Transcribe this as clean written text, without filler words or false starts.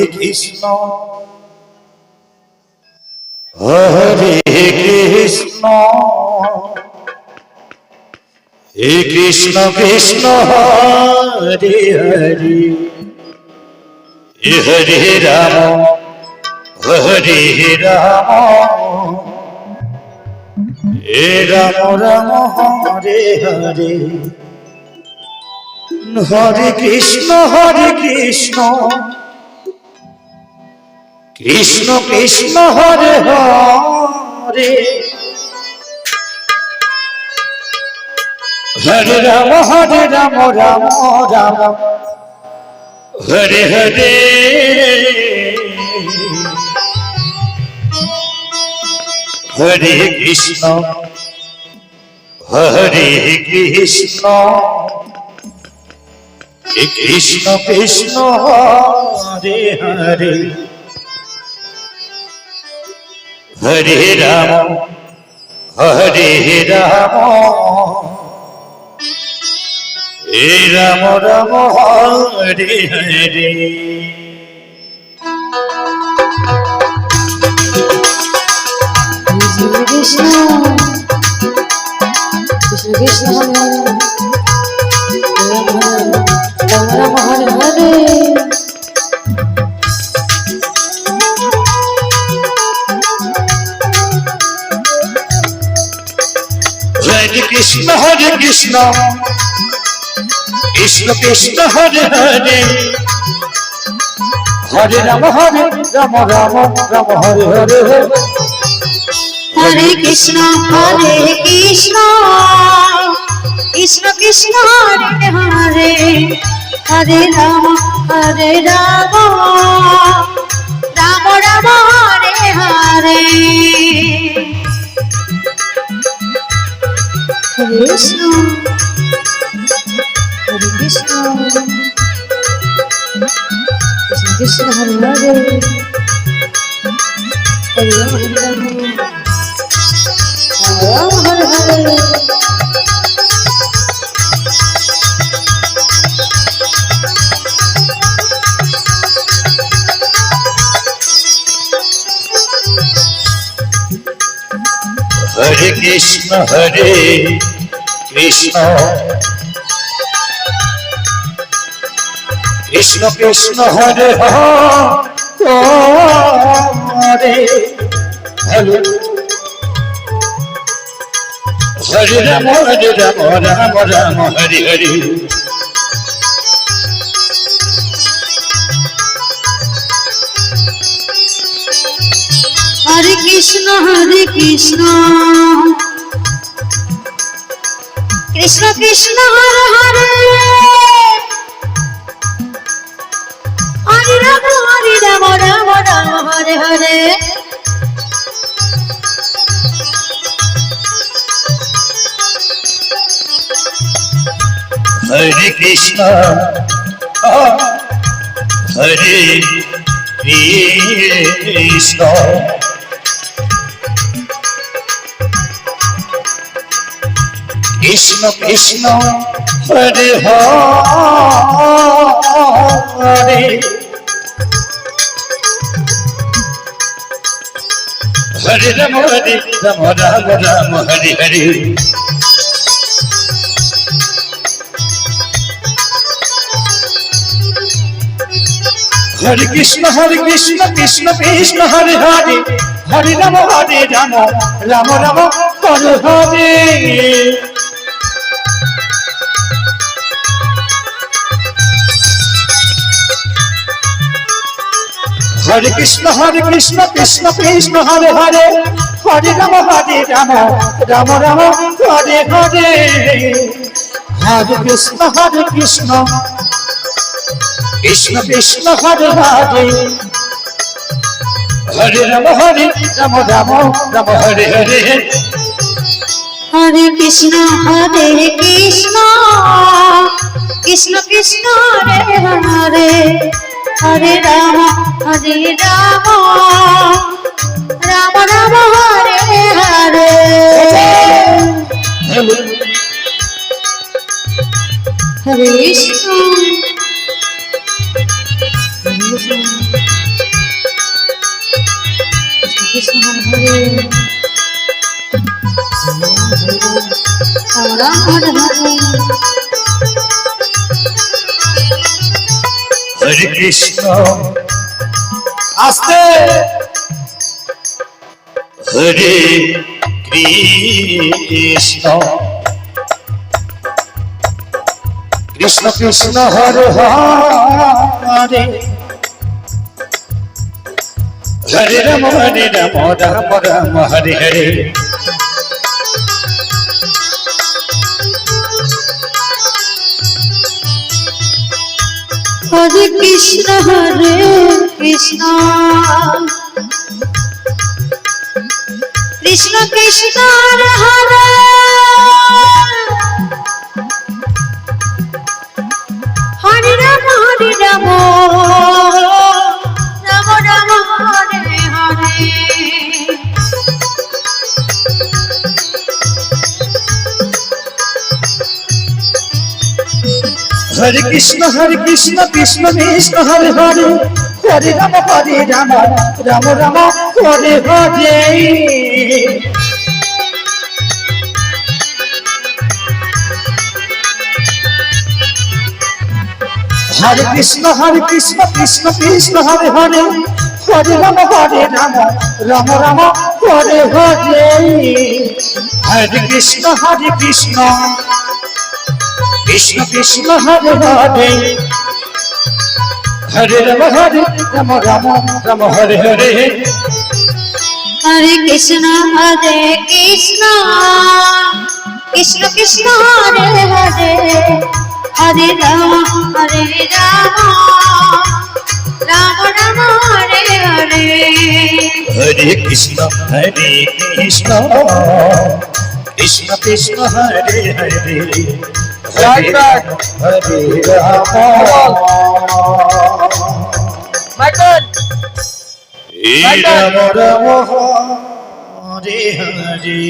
কৃষ্ণ হরে কৃষ্ণ হে কৃষ্ণ কৃষ্ণ হরে হরে হরে রাম হরে রাম হে রাম রাম হরে হরে হরে কৃষ্ণ কৃষ্ণ কৃষ্ণ হরে হরে হরে রাম রাম রাম হরে হরে হরে কৃষ্ণ কৃষ্ণ কৃষ্ণ হরে হরে হরে রাম হে রাম রাম হরে হরে কৃষ্ণ কৃষ্ণ কৃষ্ণ রাম রাম হরে হরে হরে কৃষ্ণ কৃষ্ণ কৃষ্ণ হরে হরে হরে রাম রাম হরে হরে হরে কৃষ্ণ কৃষ্ণ কৃষ্ণ হরে হরে হরে রাম রাম রাম হরে হরে হরে কৃষ্ণ কৃষ্ণ কৃষ্ণ হরে হরে হরে রাম হরে হরে হরে কৃষ্ণ কৃষ্ণ কৃষ্ণ হরে হরে হরে হরে রাম রাম হরে হরে হরে কৃষ্ণ কৃষ্ণ কৃষ্ণ হরে হরে হরে রাম রাম হরে হরে হরে কৃষ্ণ কৃষ্ণ কৃষ্ণ কৃষ্ণ হরে হরে হরে রাম রাম হরে হরে হরে কৃষ্ণ কৃষ্ণ কৃষ্ণ হরে হরে হরে রাম রাম হরে হরে হরে কৃষ্ণ কৃষ্ণ কৃষ্ণ হরে হরে হরে রাম রাম হরে হরে হরে কৃষ্ণ কৃষ্ণ কৃষ্ণ হরে হরে হরে রাম রাম হরে হরে হরে কৃষ্ণ কৃষ্ণ কৃষ্ণ হরে হরে হরে রাম রাম রাম হরে হরে হরে কৃষ্ণ কৃষ্ণ হরে রাম রাম হরে হরে হরে কৃষ্ণ আস্তে হরে কৃষ্ণ কৃষ্ণ কৃষ্ণ হরে হরে হরে রাম রাম রাম হরে হরে হরে কৃষ্ণ কৃষ্ণ কৃষ্ণ হরে হরে হরে রাম রাম রাম হরে হরে হরে কৃষ্ণ কৃষ্ণ কৃষ্ণ হরে হরে হরে রাম রাম রাম হরে হরে হরে কৃষ্ণ কৃষ্ণ কৃষ্ণ হরে হরে হরে রাম রাম রাম হরে হরে হরে কৃষ্ণ কৃষ্ণ কৃষ্ণ হরে হরে হরে রাম রাম হরে হরে হরে কৃষ্ণ কৃষ্ণ কৃষ্ণ হরে হরে হরে রাম রাম রাম হরে হরে হরে কৃষ্ণ কৃষ্ণ কৃষ্ণ হরে হরে হরে রাম রাম রাম হরে হরে